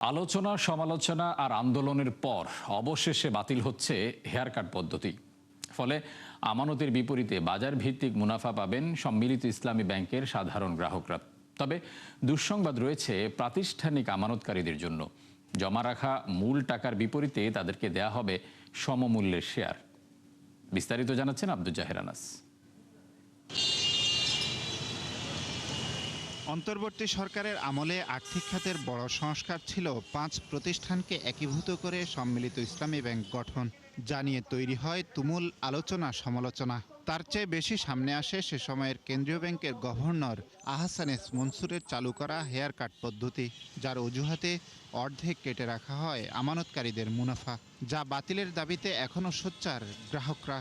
আলোচনা সমালোচনা আর আন্দোলনের পর অবশেষে বাতিল হচ্ছে হেয়ার কাট পদ্ধতি। ফলে আমানতের বিপরীতে বাজার ভিত্তিক মুনাফা পাবেন সম্মিলিত ইসলামী ব্যাংকের সাধারণ গ্রাহকরা। তবে দুঃসংবাদ রয়েছে প্রাতিষ্ঠানিক আমানতকারীদের জন্য। জমা রাখা মূল টাকার বিপরীতে তাদেরকে দেয়া হবে সমমূল্যের শেয়ার। বিস্তারিত জানাচ্ছেন আব্দুল জাহের আনাস। অন্তর্বর্তী সরকারের আমলে আর্থিক খাতের বড় সংস্কার ছিল 5 প্রতিষ্ঠানকে একীভূত করে সম্মিলিত ইসলামী ব্যাংক গঠন, যা নিয়ে তৈরি হয় তুমুল আলোচনা সমালোচনা। তার চেয়ে বেশি সামনে আসে সে সময়ের কেন্দ্রীয় ব্যাংকের গভর্নর আহসান এস মনসুরের চালু করা হেয়ার কাট পদ্ধতি, যার অজুহাতে অর্ধেক কেটে রাখা হয় আমানতকারীদের মুনাফা, যা বাতিলের দাবিতে এখনও সোচ্চার গ্রাহকরা।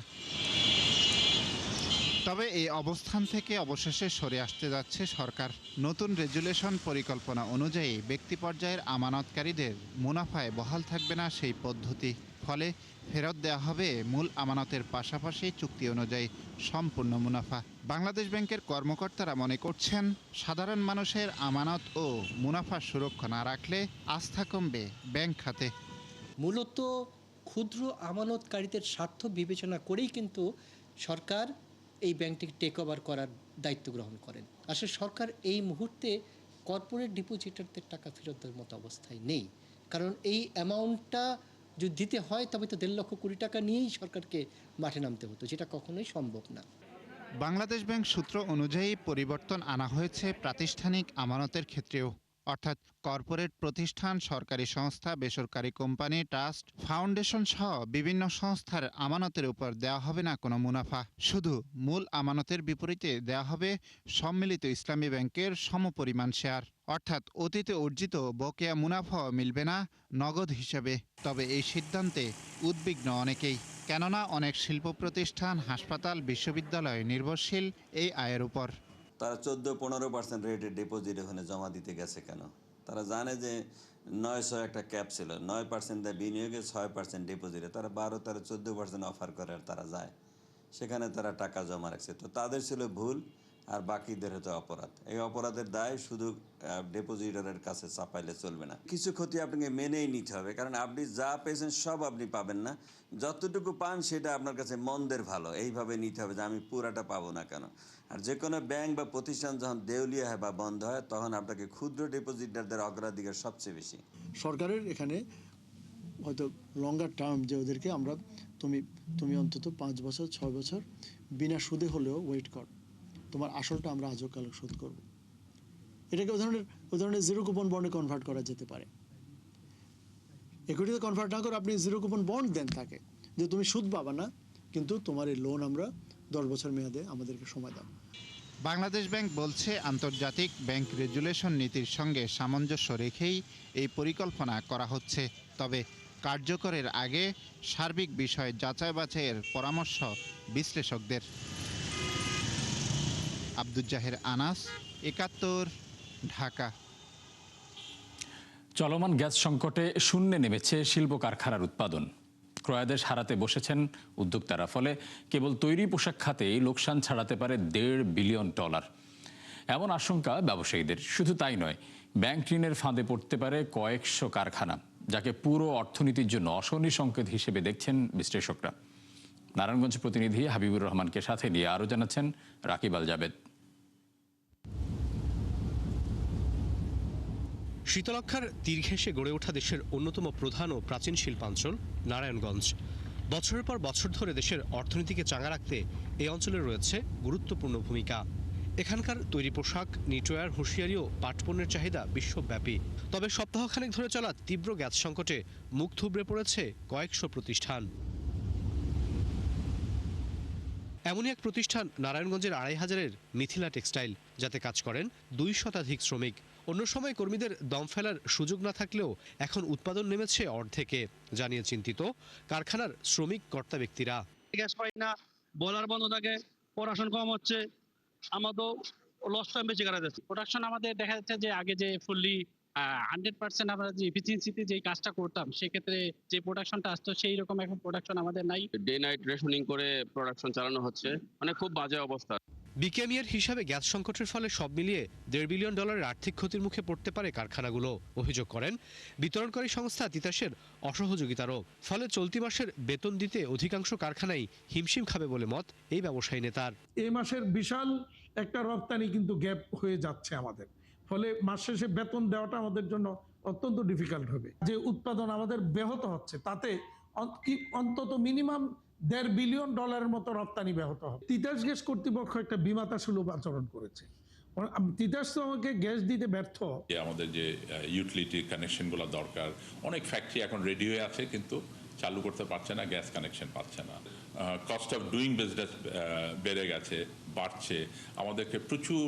তবে এই অবস্থান থেকে অবশেষে সরে আসতে যাচ্ছে সরকার। নতুন রেজুলেশন পরিকল্পনা অনুযায়ী ব্যক্তি পর্যায়ের আমানতকারীদের মুনাফায় বহাল থাকবে না সেই পদ্ধতি। ফলে ফেরত দেওয়া হবে মূল আমানতের পাশাপাশি চুক্তি অনুযায়ী সম্পূর্ণ মুনাফা। বাংলাদেশ ব্যাংকের কর্মকর্তারা মনে করছেন, সাধারণ মানুষের আমানত ও মুনাফা সুরক্ষা না রাখলে আস্থা কমবে ব্যাংক খাতে। মূলত ক্ষুদ্র আমানতকারীদের স্বার্থ বিবেচনা করেই কিন্তু সরকার এই ব্যাংকটিকে টেক ওভার করার দায়িত্ব গ্রহণ করেন। আসলে সরকার এই মুহূর্তে কর্পোরেট ডিপোজিটারদের টাকা ফেরত দেওয়ার মতো অবস্থায় নেই, কারণ এই অ্যামাউন্টটা যদি দিতে হয় তবে তো 1.5 লক্ষ কোটি টাকা নিয়েই সরকারকে মাঠে নামতে হতো, যেটা কখনোই সম্ভব না। বাংলাদেশ ব্যাংক সূত্র অনুযায়ী পরিবর্তন আনা হয়েছে প্রাতিষ্ঠানিক আমানতের ক্ষেত্রেও, অর্থাৎ কর্পোরেট প্রতিষ্ঠান, সরকারি সংস্থা, বেসরকারি কোম্পানি, ট্রাস্ট, ফাউন্ডেশন সহ বিভিন্ন সংস্থার আমানতের উপর দেওয়া হবে না কোনো মুনাফা। শুধু মূল আমানতের বিপরীতে দেওয়া হবে সম্মিলিত ইসলামী ব্যাংকের সমপরিমাণ শেয়ার, অর্থাৎ অতীতে অর্জিত বকেয়া মুনাফাও মিলবে না নগদ হিসেবে। তবে এই সিদ্ধান্তে উদ্বিগ্ন অনেকেই, কেননা অনেক শিল্প প্রতিষ্ঠান, হাসপাতাল, বিশ্ববিদ্যালয় নির্ভরশীল এই আয়ের উপর। তারা 14-15% রেটে ডিপোজিট ওখানে জমা দিতে গেছে কেন? তারা জানে যে 900 একটা ক্যাপ ছিল, 9% দেয় বিনিয়োগে, 6% ডিপোজিটে। তারা 12-13-14% অফার করে আর তারা যায়, সেখানে তারা টাকা জমা রাখছে। তো তাদের ছিল ভুল, আর বাকিদের হতো অপরাধ। এই অপরাধের দায় শুধু ডিপোজিটরের কাছে চাপাইলে চলবে না। কিছু ক্ষতি আপনাকে মেনেই নিতে হবে, কারণ আপনি যা পেয়েছেন সব আপনি পাবেন না। যতটুকু পান সেটা আপনার কাছে মন্দের ভালো, এইভাবে নিতে হবে যে আমি পুরাটা পাবো না কেন। আর যে কোনো ব্যাংক বা প্রতিষ্ঠান যখন দেউলিয়া হয় বা বন্ধ হয়, তখন আপনাকে ক্ষুদ্র ডিপোজিটারদের অগ্রাধিকার সবচেয়ে বেশি। সরকারের এখানে হয়তো লঙ্গার টার্ম, যে ওদেরকে আমরা তুমি অন্তত 5 বছর 6 বছর বিনা সুদে হলেও ওয়েট কর, তোমার আসলটা আমরা আজও কালকে শোধ করব। এটাকে ওই ধরনের জিরো কুপন বন্ডে কনভার্ট করা যেতে পারে। ইকুইটিতে কনভার্ট না করে আপনি জিরো কুপন বন্ড দেন তাকে, যে তুমি সুদ পাবা না, কিন্তু তোমার এই লোন আমরা 10 বছর মেয়াদে আমাদেরকে সময় দাও। বাংলাদেশ ব্যাংক বলছে, আন্তর্জাতিক ব্যাংক রেজুলেশন নীতির সঙ্গে সামঞ্জস্য রেখেই এই পরিকল্পনা করা হচ্ছে। তবে কার্যকরের আগে সার্বিক বিষয় যাচাই বাছাইয়ের পরামর্শ বিশ্লেষকদের। আব্দুল জাহের আনাস, ৭১, ঢাকা। চলমান গ্যাস সংকটে শূন্যে নেমেছে শিল্প কারখানার উৎপাদন। ক্রয়াদেশ হারাতে বসেছেন উদ্যোক্তারা। ফলে কেবল তৈরি পোশাক খাতেই লোকসান ছাড়াতে পারে $1.5 বিলিয়ন। এমন আশঙ্কা ব্যবসায়ীদের। শুধু তাই নয়, ব্যাংক ঋণের ফাঁদে পড়তে পারে কয়েকশো কারখানা, যাকে পুরো অর্থনীতির জন্য অশনি সংকেত হিসেবে দেখছেন বিশ্লেষকরা। নারায়ণগঞ্জ প্রতিনিধি হাবিবুর রহমানকে সাথে নিয়ে আরও জানাচ্ছেন রাকিব আল জাবেদ। শীতলক্ষার তীর ঘেঁষে গড়ে ওঠা দেশের অন্যতম প্রধান ও প্রাচীন শিল্পাঞ্চল নারায়ণগঞ্জ। বছরের পর বছর ধরে দেশের অর্থনীতিকে চাঙা রাখতে এই অঞ্চলে রয়েছে গুরুত্বপূর্ণ ভূমিকা। এখানকার তৈরি পোশাক, নিটওয়্যার, হুঁশিয়ারি ও পাটপণ্যের চাহিদা বিশ্বব্যাপী। তবে সপ্তাহখানেক ধরে চলা তীব্র গ্যাস সংকটে মুখ থুবড়ে পড়েছে কয়েকশো প্রতিষ্ঠান। এমনই এক প্রতিষ্ঠান নারায়ণগঞ্জের ২৫০০-এর মিথিলা টেক্সটাইল, যাতে কাজ করেন ২০০ শতাধিক শ্রমিক। অন্য সময় কর্মীদের দম ফেলার সুযোগ না থাকলেও এখন উৎপাদন নেমেছে অর্ধেকে, জানিয়ে চিন্তিত কারখানার শ্রমিক কর্তা ব্যক্তিরা। গ্যাস পাই না, বলার বন্ধ থাকে, প্রোডাকশন কম হচ্ছে, আমাদের লস টাইম বেশি করা যাচ্ছে। প্রোডাকশন আমাদের দেখা যাচ্ছে যে আগে যে ফুললি 100% আমরা যে এফিসিয়েন্সিতে যে কাজটা করতাম, সেক্ষেত্রে যে প্রোডাকশনটা আসতো সেই রকম এখন প্রোডাকশন আমাদের নাই। ডে নাইট রেশনিং করে প্রোডাকশন চালানো হচ্ছে, মানে খুব বাজে অবস্থা। বিকেএমইএর হিসাবে গ্যাস সংকটের ফলে সব মিলিয়ে $1.5 বিলিয়ন আর্থিক ক্ষতির মুখে পড়তে পারে কারখানাগুলো। অভিযোগ করেন বিতরণকারী সংস্থা তিতাসের অসহযোগিতারও। ফলে চলতি মাসের বেতন দিতে অধিকাংশ কারখানাই হিমশিম খাবে বলে মত এই ব্যবসায়ী নেতার। এই মাসের বিশাল একটা রপ্তানি কিন্তু গ্যাপ হয়ে যাচ্ছে আমাদের, ফলে মাস শেষে বেতন দেওয়াটা আমাদের জন্য অত্যন্ত ডিফিকাল্ট হবে। যে উৎপাদন আমাদের ব্যাহত হচ্ছে তাতে অন্তত মিনিমাম $1.5 বিলিয়ন মতো রপ্তানি ব্যাহত হবে। তিতাস গ্যাস কর্তৃপক্ষ একটা বিমাতা সুলভ আচরণ করেছে। তিতাস তো আমাকে গ্যাস দিতে ব্যর্থ। আমাদের যে ইউটিলিটি কানেকশনগুলো দরকার, অনেক ফ্যাক্টরি এখন রেডি হয়ে আছে কিন্তু চালু করতে পারছে না, গ্যাস কানেকশন পাচ্ছে না। কস্ট অফ ডুইং বিজনেস বেড়ে গেছে, বাড়ছে। আমাদেরকে প্রচুর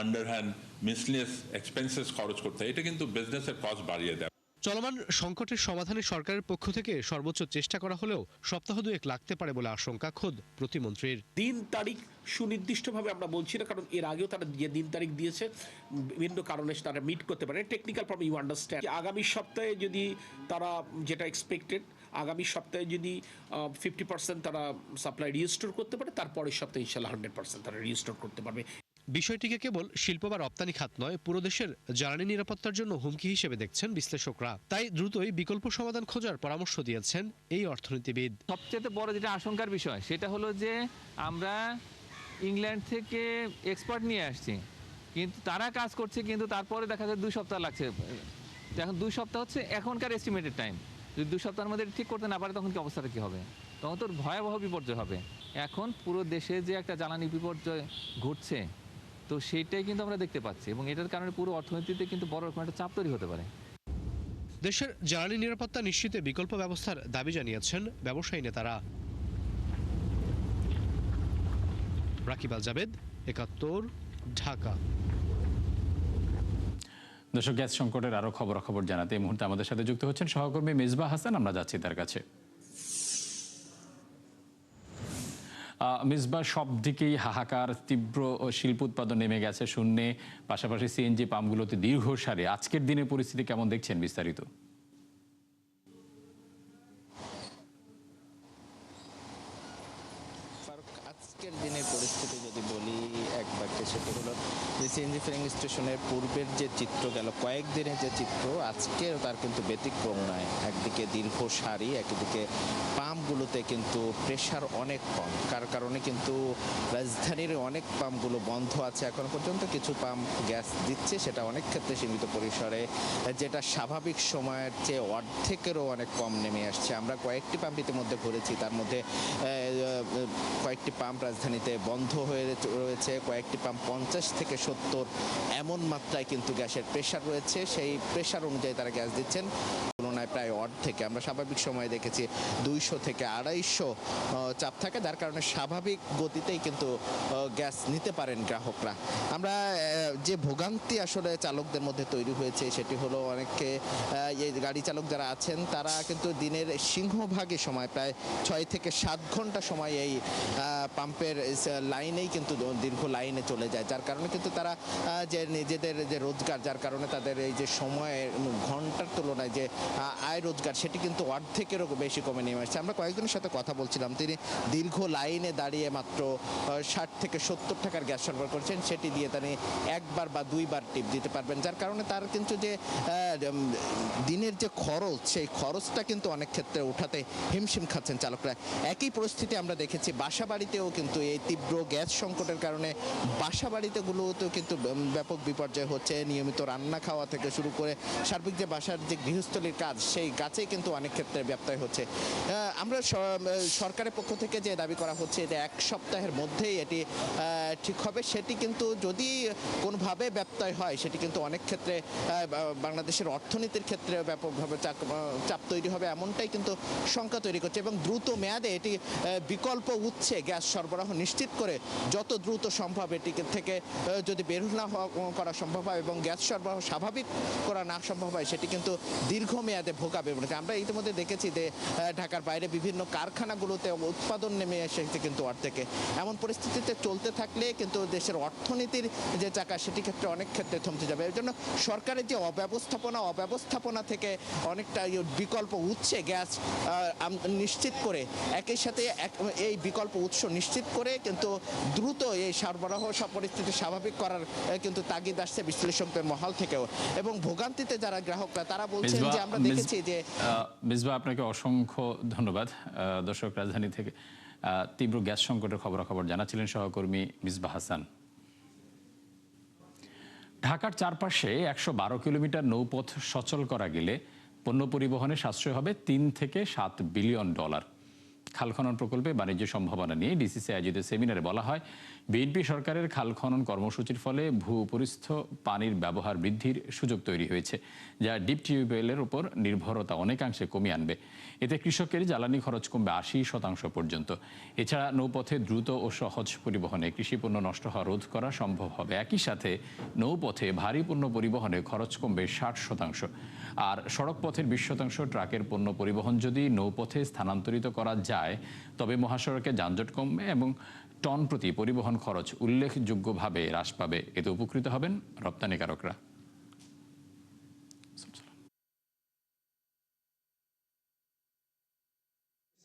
আন্ডারহ্যান্ড মিসলেনিয়াস এক্সপেন্সেস খরচ করতে হয়, এটা কিন্তু বিজনেসের কস্ট বাড়িয়ে দেয়। চলমান সংকটের সমাধানে সরকারের পক্ষ থেকে সর্বোচ্চ চেষ্টা করা হলেও সপ্তাহ দুয়েক লাগতে পারে বলে আশঙ্কা খোদ প্রতিমন্ত্রীর। দিন তারিখ সুনির্দিষ্টভাবে আমরা বলছি না, কারণ এর আগেও তারা যে দিন তারিখ দিয়েছে বিভিন্ন কারণে তারা মিট করতে পারে। Technical problem you understand. আগামী সপ্তাহে যদি তারা যেটা এক্সপেক্টেড, আগামী সপ্তাহে যদি 50% তারা সাপ্লাই রিস্টোর করতে পারে, তারপরের সপ্তাহে ইনশাল্লাহ 100% তারা রিস্টোর করতে পারবে। বিষয়টিকে কেবল শিল্প বা রপ্তানি খাত নয়, পুরো দেশের জ্বালানি নিরাপত্তার জন্য হুমকি হিসেবে দেখছেন বিশ্লেষকরা। তাই দ্রুতই বিকল্প সমাধান খোঁজার পরামর্শ দিয়েছেন এই অর্থনীতিবিদ। সবচেয়ে বড় যেটা আশঙ্কার বিষয় সেটা হলো যে আমরা ইংল্যান্ড থেকে এক্সপার্ট নিয়ে আসছি, কিন্তু তারা কাজ করছে, কিন্তু তারপরে দেখা যায় 2 সপ্তাহ লাগছে। এখন 2 সপ্তাহ হচ্ছে এখনকার এস্টিমেটেড টাইম। যদি 2 সপ্তাহের মধ্যে ঠিক করতে না পারে তখন কি অবস্থাটা কি হবে? তখন তো ভয়াবহ বিপর্যয় হবে। এখন পুরো দেশে যে একটা জ্বালানি বিপর্যয় ঘটছে, তো সেইটাই কিন্তু আমরা দেখতে পাচ্ছি, এবং এটার কারণে পুরো অর্থনীতিতে কিন্তু বড় রকম একটা চাপ তৈরি হতে পারে। দেশের জ্বালানি নিরাপত্তা নিশ্চিতে বিকল্প ব্যবস্থার দাবি জানিয়েছেন ব্যবসায়ী নেতারা। রাকিব আল জাবেদ, ৭১, ঢাকা। দর্শক, গ্যাস সংকটের আরো খবরাখবর জানাতে এই মুহূর্তে আমাদের সাথে যুক্ত হচ্ছেন সহকর্মী মেজবা হাসান। আমরা যাচ্ছি তার কাছে। মিসবা, সব দিকেই হাহাকার, তীব্র শিল্প উৎপাদন নেমে গেছে শূন্যে, পাশাপাশি সিএনজি পাম্পগুলোতে দীর্ঘ সারি। আজকের দিনে পরিস্থিতি কেমন দেখছেন বিস্তারিত? আজকের দিনের পরিস্থিতি যদি বলি এক বাক্যে, সেটা হলো যে সিএনজি ফিলিং স্টেশনের পূর্বের যে চিত্র গেল কয়েকদিনের যে চিত্র, আজকেও তার কিন্তু ব্যতিক্রম নয়। একদিকে দীর্ঘ সারি, একদিকে পাম্পগুলোতে কিন্তু প্রেশার অনেক কম। কার কারণে কিন্তু রাজধানীর অনেক পাম্পগুলো বন্ধ আছে এখন পর্যন্ত। কিছু পাম্প গ্যাস দিচ্ছে, সেটা অনেক ক্ষেত্রে সীমিত পরিসরে, যেটা স্বাভাবিক সময়ের চেয়ে অর্ধেকেরও অনেক কম নেমে আসছে। আমরা কয়েকটি পাম্প ইতিমধ্যে ঘুরেছি, তার মধ্যে কয়েকটি পাম্প রাজধানীতে বন্ধ হয়ে রয়েছে, কয়েকটি পাম্প 50 থেকে 70 এমন মাত্রায় কিন্তু গ্যাসের প্রেশার রয়েছে। সেই প্রেশার অনুযায়ী তারা গ্যাস দিচ্ছেন, তুলনায় প্রায় অর্ধেকে। আমরা স্বাভাবিক সময়ে দেখেছি 200 থেকে 250 চাপ থাকে, যার কারণে স্বাভাবিক গতিতেই কিন্তু গ্যাস নিতে পারেন গ্রাহকরা। আমরা যে ভোগান্তি আসলে চালকদের মধ্যে তৈরি হয়েছে সেটি হলো অনেকে, এই গাড়ি চালক যারা আছেন তারা কিন্তু দিনের সিংহভাগই সময়, প্রায় 6 থেকে 7 ঘন্টা সময় এই পাম্পের লাইনেই কিন্তু দীর্ঘ লাইনে চলে যায়, যার কারণে কিন্তু তারা যে নিজেদের যে রোজগার, যার কারণে তাদের এই যে সময়ের ঘন্টার তুলনায় যে আয় রোজগার, সেটি কিন্তু অর্ধেকেরও বেশি কমে নেমে আসছে। আমরা কয়েকজনের সাথে কথা বলছিলাম, তিনি দীর্ঘ লাইনে দাঁড়িয়ে মাত্র 60 থেকে 70 টাকার গ্যাস সরবরাহ করছেন, সেটি দিয়ে তিনি একবার বা দুইবার টিপ দিতে পারবেন, যার কারণে তার কিন্তু যে দিনের যে খরচ, সেই খরচটা কিন্তু অনেক ক্ষেত্রে উঠাতে হিমশিম খাচ্ছেন চালকরা। একই পরিস্থিতি আমরা দেখেছি বাসা বাড়িতেও, কিন্তু এই তীব্র গ্যাস সংকটের কারণে বাসা বাড়িতেগুলোতেও কিন্তু ব্যাপক বিপর্যয় হচ্ছে। নিয়মিত রান্না খাওয়া থেকে শুরু করে সার্বিক যে বাসার যে গৃহস্থলীর কাজ, সেই কাজেই কিন্তু অনেক ক্ষেত্রে ব্যত্যয় হচ্ছে। আমরা সরকারের পক্ষ থেকে যে দাবি করা হচ্ছে এটা 1 সপ্তাহের মধ্যেই এটি ঠিক হবে, সেটি কিন্তু যদি কোনোভাবে ব্যত্যয় হয় সেটি কিন্তু অনেক ক্ষেত্রে বাংলাদেশের অর্থনীতির ক্ষেত্রে ব্যাপকভাবে চাপ তৈরি হবে, এমনটাই কিন্তু শঙ্কা তৈরি করছে। এবং দ্রুত মেয়াদে এটি বিকল্প উৎসে গ্যাস সরবরাহ নিশ্চিত করে যত দ্রুত সম্ভব এটি থেকে যদি বের না করা সম্ভব হয় এবং গ্যাস সরবরাহ স্বাভাবিক করা না সম্ভব হয়, সেটি কিন্তু দীর্ঘমেয়াদে ভোগাবে বলে আমরা ইতিমধ্যে দেখেছি যে ঢাকার বাইরে বিভিন্ন কারখানাগুলোতে উৎপাদন নেমে এসেছে কিন্তু অর্ধেকে। এমন পরিস্থিতিতে চলতে থাকলে কিন্তু দেশের অর্থনীতির যে চাকা সেটি ক্ষেত্রে অনেক ক্ষেত্রে থমকে যাবে। এর জন্য সরকারের যে অব্যবস্থাপনা থেকে অনেকটা বিকল্প উৎসে গ্যাস নিশ্চিত করে একই সাথে এই বিকল্প উৎস নিশ্চিত করে কিন্তু দ্রুত এই সরবরাহ সব পরিস্থিতি স্বাভাবিক করার কিন্তু তাগিদ আসছে বিশ্লেষকদের মহল থেকেও। এবং ভোগান্তিতে যারা গ্রাহকরা তারা বলছেন যে আমরা দেখেছি যে মিসবাহ, আপনাকে অসংখ্য ধন্যবাদ। দর্শক, রাজধানী থেকে তীব্র গ্যাস সংকটের খবরাখবর জানাচ্ছিলেন সহকর্মী মিসবাহ হাসান। ঢাকার চারপাশে 112 কিলোমিটার নৌপথ সচল করা গেলে পণ্য পরিবহনে সাশ্রয় হবে $3 থেকে $7 বিলিয়ন। খাল খনন প্রকল্পে বাণিজ্য সম্ভাবনা নিয়ে ডিসিসি আয়োজিত সেমিনারে বলা হয়, বিএনপি সরকারের খাল খনন কর্মসূচির ফলে ভূপরিস্থ পানির ব্যবহার বৃদ্ধির সুযোগ তৈরি হয়েছে, যা ডিপ টিউবওয়েলের উপর নির্ভরতা অনেকাংশে কমিয়ে আনবে। এতে কৃষকের জ্বালানি খরচ কমবে 80% পর্যন্ত। এছাড়া নৌপথে দ্রুত ও সহজ পরিবহনে কৃষিপণ্য নষ্ট হওয়া রোধ করা সম্ভব হবে। একই সাথে নৌপথে ভারী পণ্য পরিবহনে খরচ কমবে 60%। আর সড়ক পথের 20% ট্রাকের পণ্য পরিবহন যদি নৌপথে স্থানান্তরিত করা যায়, তবে মহাসড়কে যানজট কমবে এবং টন প্রতি পরিবহন খরচ উল্লেখযোগ্যভাবে হ্রাস পাবে। এতে উপকৃত হবেন রপ্তানিকারকরা।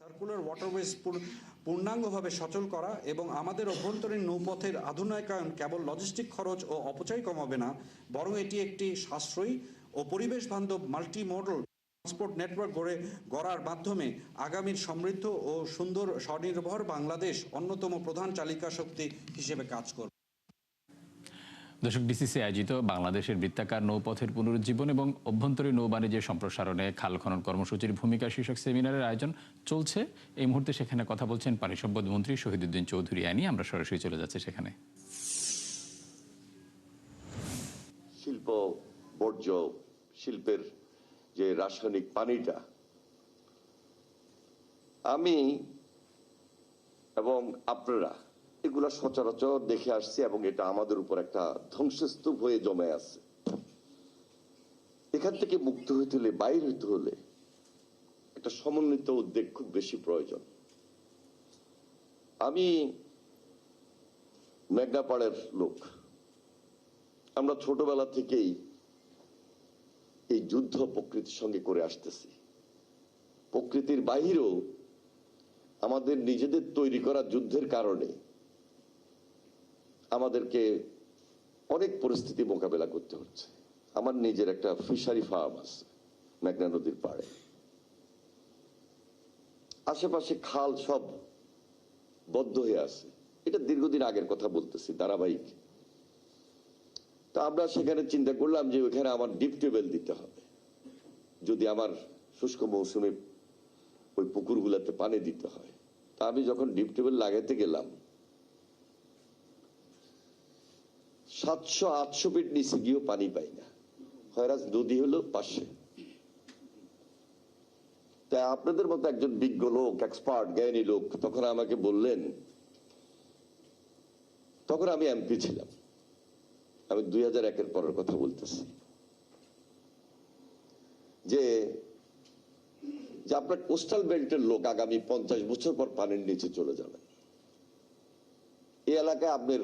সার্কুলার ওয়াটারওয়েজ পূর্ণাঙ্গভাবে সচল করা এবং আমাদের অভ্যন্তরীণ নৌপথের আধুনিকায়ন কেবল লজিস্টিক খরচ ও অপচয় কমাবে না, বরং এটি একটি সাশ্রয়ী ও পরিবেশ বান্ধব মাল্টি মডেল ট্রান্সপোর্ট নেটওয়ার্ক গড়ার মাধ্যমে আগামীর সমৃদ্ধ ও সুন্দর স্বনির্ভর বাংলাদেশ অন্যতম প্রধান চালিকা শক্তি হিসেবে কাজ করবে। দর্শক, ডিসিসি আয়োজিত বাংলাদেশের বৃত্তাকার নৌপথের পুনরুজ্জীবন এবং অভ্যন্তরীণ নৌবাণিজ্যের সম্প্রসারণে খাল খনন কর্মসূচির ভূমিকা শীর্ষক সেমিনারের আয়োজন চলছে। এই মুহূর্তে সেখানে কথা বলছেন পানি সম্পদ মন্ত্রী শহীদুদ্দিন চৌধুরী আইনি। আমরা সরাসরি চলে যাচ্ছি সেখানে। শিল্প বর্জ্য, শিল্পের যে রাসায়নিক পানিটা, আমি এবং আপনারা এগুলা সচরাচর দেখে আসছি এবং এটা আমাদের উপর একটা ধ্বংসস্তূপ হয়ে জমে আছে। এখান থেকে মুক্ত হইতে হলে, বাইর হইতে হলে একটা সমন্বিত উদ্যোগ খুব বেশি প্রয়োজন। আমি মেঘনাপাড়ের লোক, আমরা ছোটবেলা থেকেই এই যুদ্ধ প্রকৃতির সঙ্গে করে আসতেছি। প্রকৃতির বাহিরেও আমাদের নিজেদের তৈরি করা যুদ্ধের কারণে আমাদেরকে অনেক পরিস্থিতি মোকাবেলা করতে হচ্ছে। আমার নিজের একটা ফিশারি ফার্ম আছে মেঘনা নদীর পাড়ে, আশেপাশে খাল সব বদ্ধ হয়ে আছে। এটা দীর্ঘদিন আগের কথা বলতেছি, ধারাবাহিক। তা আমরা সেখানে চিন্তা করলাম যে ওখানে আমার ডিপ টিউবওয়েল দিতে হবে, যদি আমার শুষ্ক মৌসুমে ওই পুকুরগুলোতে পানি দিতে হয়। তা আমি যখন ডিপ টিউবওয়েল লাগাইতে গেলাম, 700-800 ফিট নিচে গিয়েও পানি পাই না, হয়রাজ নদী হলো পাশে। তাই আপনাদের মতো একজন বিজ্ঞ লোক, এক্সপার্ট, জ্ঞানী লোক তখন আমাকে বললেন, তখন আমি এমপি ছিলাম, আমি 2001-এর পরের কথা বলতেছি, যে আপনার কোস্টাল বেল্টের লোক আগামী 50 বছর পর পানির নিচে চলে যাবেন। এই এলাকায় আপনার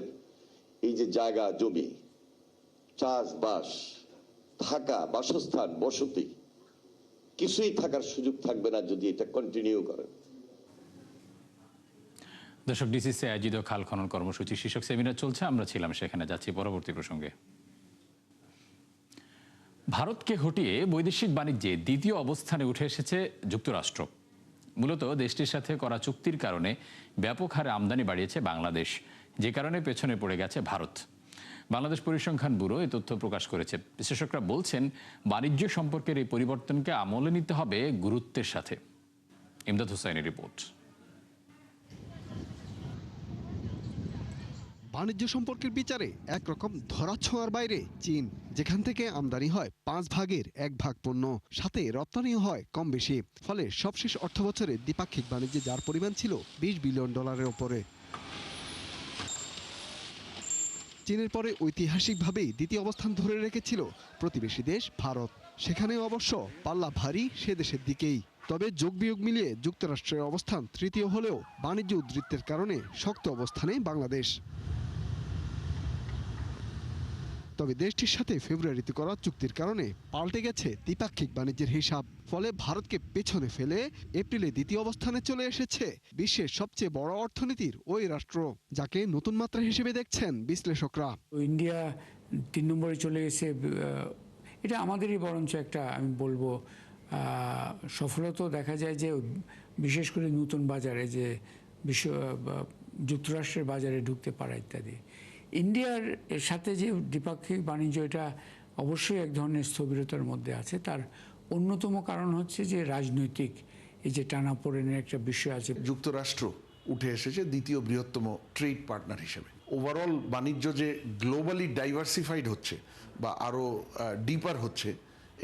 এই যে জায়গা জমি, চাষবাস, থাকা, বাসস্থান, বসতি, কিছুই থাকার সুযোগ থাকবে না যদি এটা কন্টিনিউ করেন। দর্শক, ডিসিসি আয়োজিত খাল খনন কর্মসূচি শীর্ষক সেমিনার চলছে, আমরা ছিলাম সেখানে। যাচ্ছি পরবর্তী প্রসঙ্গে। ভারতকে হটিয়ে বৈদেশিক বাণিজ্যে দ্বিতীয় অবস্থানে উঠে এসেছে যুক্তরাষ্ট্র। মূলত দেশটির সাথে করা চুক্তির কারণে ব্যাপক হারে আমদানি বাড়িয়েছে বাংলাদেশ, যে কারণে পেছনে পড়ে গেছে ভারত। বাংলাদেশ পরিসংখ্যান ব্যুরো এই তথ্য প্রকাশ করেছে। বিশেষজ্ঞরা বলছেন, বাণিজ্য সম্পর্কের এই পরিবর্তনকে আমলে নিতে হবে গুরুত্বের সাথে। ইমদাদ হোসাইনের রিপোর্ট। বাণিজ্য সম্পর্কের বিচারে একরকম ধরাছোঁয়ার বাইরে চীন, যেখান থেকে আমদানি হয় 5 ভাগের 1 ভাগ পণ্য, সাথে রপ্তানিও হয় কম বেশি। ফলে সবশেষ অর্থবছরে দ্বিপাক্ষিক বাণিজ্যে যার পরিমাণ ছিল $20 বিলিয়ন ওপরে। চীনের পরে ঐতিহাসিকভাবেই দ্বিতীয় অবস্থান ধরে রেখেছিল প্রতিবেশী দেশ ভারত। সেখানেও অবশ্য পাল্লা ভারী সে দেশের দিকেই। তবে যোগ বিয়োগ মিলিয়ে যুক্তরাষ্ট্রের অবস্থান তৃতীয় হলেও বাণিজ্য উদ্বৃত্তের কারণে শক্ত অবস্থানে বাংলাদেশ। তবে দেশটির সাথে ফেব্রুয়ারিতে করা চুক্তির কারণে পাল্টে গেছে দ্বিপাক্ষিক বাণিজ্যের হিসাব। ফলে ভারতকে পেছনে ফেলে এপ্রিলে দ্বিতীয় অবস্থানে চলে এসেছে বিশ্বের সবচেয়ে বড় অর্থনীতির ওই রাষ্ট্র, যাকে নতুন মাত্রা হিসেবে দেখছেন বিশ্লেষকরা। ইন্ডিয়া 3 নম্বরে চলে গেছে, এটা আমাদেরই বরঞ্চ একটা আমি বলবো সফলতা দেখা যায় যে বিশেষ করে নতুন বাজারে যে যুক্তরাষ্ট্রের বাজারে ঢুকতে পারা ইত্যাদি। ইন্ডিয়ার সাথে যে দ্বিপাক্ষিক বাণিজ্য এটা অবশ্যই এক ধরনের স্থবিরতার মধ্যে আছে। তার অন্যতম কারণ হচ্ছে যে রাজনৈতিক এই যে টানাপোড়েনের একটা বিষয় আছে। যুক্তরাষ্ট্র উঠে এসেছে দ্বিতীয় বৃহত্তম ট্রেড পার্টনার হিসেবে। ওভারঅল বাণিজ্য যে গ্লোবালি ডাইভার্সিফাইড হচ্ছে বা আরও ডিপার হচ্ছে,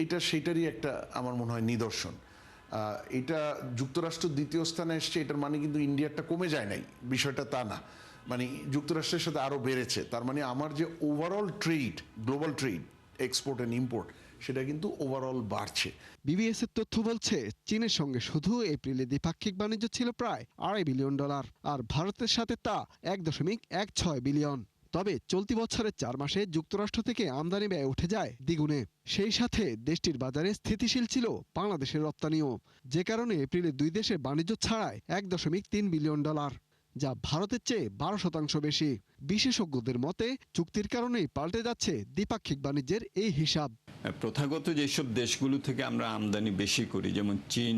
এটা সেটারই একটা আমার মনে হয় নিদর্শন। এটা যুক্তরাষ্ট্র দ্বিতীয় স্থানে এসছে, এটার মানে কিন্তু ইন্ডিয়ারটা কমে যায় নাই, বিষয়টা তা না। মানে যুক্তরাষ্ট্রের সাথে আরও বেড়েছে। তার মানে আমার যে overall trade, global trade, export and import, সেটা কিন্তু ওভারঅল বাড়ছে। বিবিএস এর তথ্য বলছে চীনের সঙ্গে শুধু এপ্রিলে দ্বিপাক্ষিক বাণিজ্য ছিল প্রায় $2.5 বিলিয়ন, আর ভারতের সাথে তা 1.16 বিলিয়ন। তবে চলতি বছরের 4 মাসে যুক্তরাষ্ট্র থেকে আমদানি ব্যয় উঠে যায় দ্বিগুণে। সেই সাথে দেশটির বাজারে স্থিতিশীল ছিল বাংলাদেশের রপ্তানিও, যে কারণে এপ্রিলে দুই দেশের বাণিজ্য ছাড়ায় $1.3 বিলিয়ন, যা ভারতের চেয়ে 12% বেশি। বিশেষজ্ঞদের মতে চুক্তির কারণেই পাল্টে যাচ্ছে দ্বিপাক্ষিক বাণিজ্যের এই হিসাব। প্রথাগত যেসব দেশগুলো থেকে আমরা আমদানি বেশি করি, যেমন চীন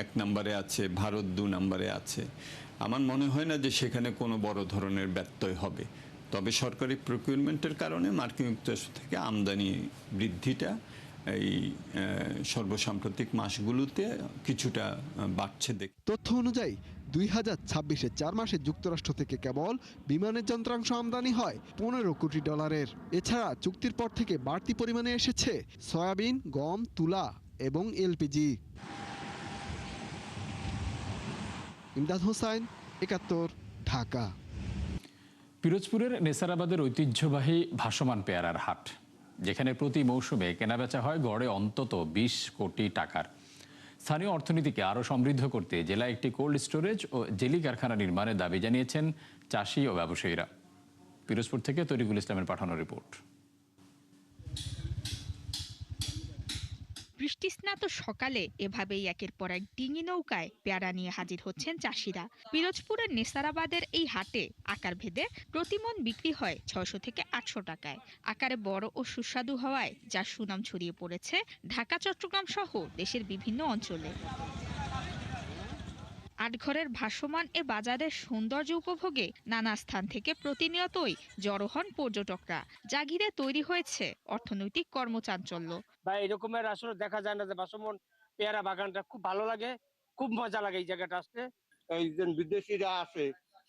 1 নম্বরে আছে, ভারত 2 নম্বরে আছে, আমার মনে হয় না যে সেখানে কোনো বড় ধরনের ব্যত্যয় হবে। তবে সরকারি প্রকিউরমেন্টের কারণে মার্কিন যুক্তরাষ্ট্র থেকে আমদানি বৃদ্ধিটা এই সর্বসাম্প্রতিক মাসগুলোতে কিছুটা বাড়ছে। তথ্য অনুযায়ী 2026-এর 4 মাসে যুক্তরাষ্ট্র থেকে কেবল বিমানের যন্ত্রাংশ আমদানি হয় $15 কোটি। এছাড়া চুক্তির পর থেকে বাড়তি পরিমাণে এসেছে সয়াবিন, গম, তুলা এবং এলপিজি। ইমদাদ হোসাইন, 71, ঢাকা। পিরোজপুরের নেসারাবাদের ঐতিহ্যবাহী ভাসমান পেয়ারার হাট, যেখানে প্রতি মৌসুমে কেনাবেচা হয় গড়ে অন্তত 20 কোটি টাকার। স্থানীয় অর্থনীতিকে আরও সমৃদ্ধ করতে জেলায় একটি কোল্ড স্টোরেজ ও জেলি কারখানা নির্মাণের দাবি জানিয়েছেন চাষি ও ব্যবসায়ীরা। পিরোজপুর থেকে তরিকুল ইসলামের পাঠানো রিপোর্ট। বৃষ্টিস্নাত সকালে এভাবেই একের পর এক ডিঙি নৌকায় পেয়ারা নিয়ে হাজির হচ্ছেন চাষিরা। পিরোজপুরের নেসারাবাদের এই হাটে আকার ভেদে প্রতিমন বিক্রি হয় 600 থেকে 800 টাকায়। আকারে বড় ও সুস্বাদু হওয়ায় যার সুনাম ছড়িয়ে পড়েছে ঢাকা, চট্টগ্রাম সহ দেশের বিভিন্ন অঞ্চলে। আটঘরের ভাসমান এ বাজারের সৌন্দর্য উপভোগে নানা স্থান থেকে প্রতিনিয়তই জড়ো হন পর্যটকরা, যা ঘিরে তৈরি হয়েছে অর্থনৈতিক কর্মচাঞ্চল্য। ভাই এরকমের আসলে দেখা যায় না যে ভাসমান পেয়ারা বাগানটা খুব ভালো লাগে, খুব মজা লাগে এই জায়গাটা আসতে। এই যে বিদেশিরা আসে,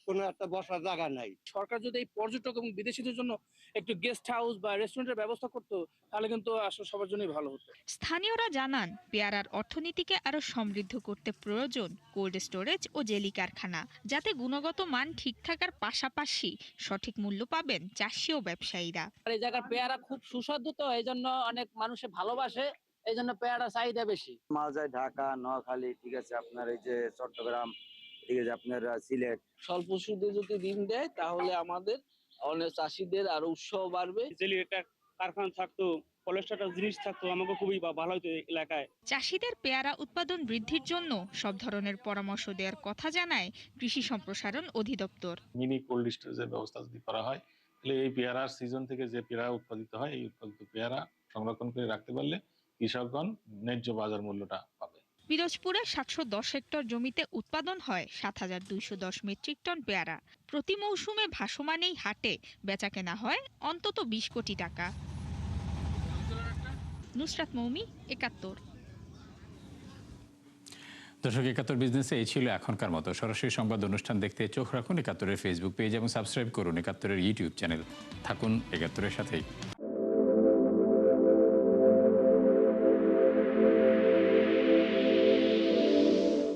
কোনো একটা বসার জায়গা নাই। সরকার যদি এই পর্যটক এবং বিদেশিদের জন্য একটু গেস্ট হাউস বা রেস্টুরেন্টের ব্যবস্থা করতো, তাহলে কিন্তু আসলে সবার জন্যই ভালো হতো। স্থানীয়রা জানান, পেয়ারার অর্থনীতিকে আরো সমৃদ্ধ করতে প্রয়োজন কোল্ড স্টোরেজ ও জেলি কারখানা, যাতে গুণগত মান ঠিক থাকার পাশাপাশি সঠিক মূল্য পাবেন চাষি ও ব্যবসায়ীরা। এই জায়গার পেয়ারা খুব সুস্বাদু, তো এই জন্য অনেক মানুষে ভালোবাসে, এই জন্য পেয়ারা চাহিদা বেশি। মাল যায় ঢাকা, নোয়াখালী, ঠিক আছে আপনার এই যে চট্টগ্রাম, ঠিক আছে আপনার সিলেট। স্বল্প সুদে যদি ঋণ দেয় তাহলে আমাদের অনেক চাষিদের আরো উৎসাহ বাড়বে। জেলি একটা কারখানা থাকতো, পলিস্টার জিনিস থাকতো, আমাকে খুবই ভালো হতো এলাকায়। চাষিদের পেয়ারা উৎপাদন বৃদ্ধির জন্য সব ধরনের পরামর্শ দেওয়ার কথা জানায় কৃষি সম্প্রসারণ অধিদপ্তর। মিনি কোল্ড স্টোরেজের ব্যবস্থা যদি করা হয়, তাহলে এই পেয়ারার সিজন থেকে যে পেয়ারা উৎপাদিত হয়, এই উৎপাদিত পেয়ারা সংরক্ষণ করে রাখতে পারলে কৃষকগণ ন্যায্য বাজার মূল্যটা পাবে। পিরোজপুরে 710 হেক্টর জমিতে উৎপাদন হয় 7210 মেট্রিক টন পেয়ারা। প্রতি মৌসুমে ভাসমান এই হাটে বেচাকেনা হয় অন্তত 20 কোটি টাকা। নুসরাত মৌমি, 71। দর্শক, 71 বিজনেসে এই ছিল এখনকার মতো। সরাসরি সংবাদ অনুষ্ঠান দেখতে চোখ রাখুন 71-এর ফেসবুক পেজ এবং সাবস্ক্রাইব করুন 71-এর ইউটিউব চ্যানেল। থাকুন 71-এর সাথেই।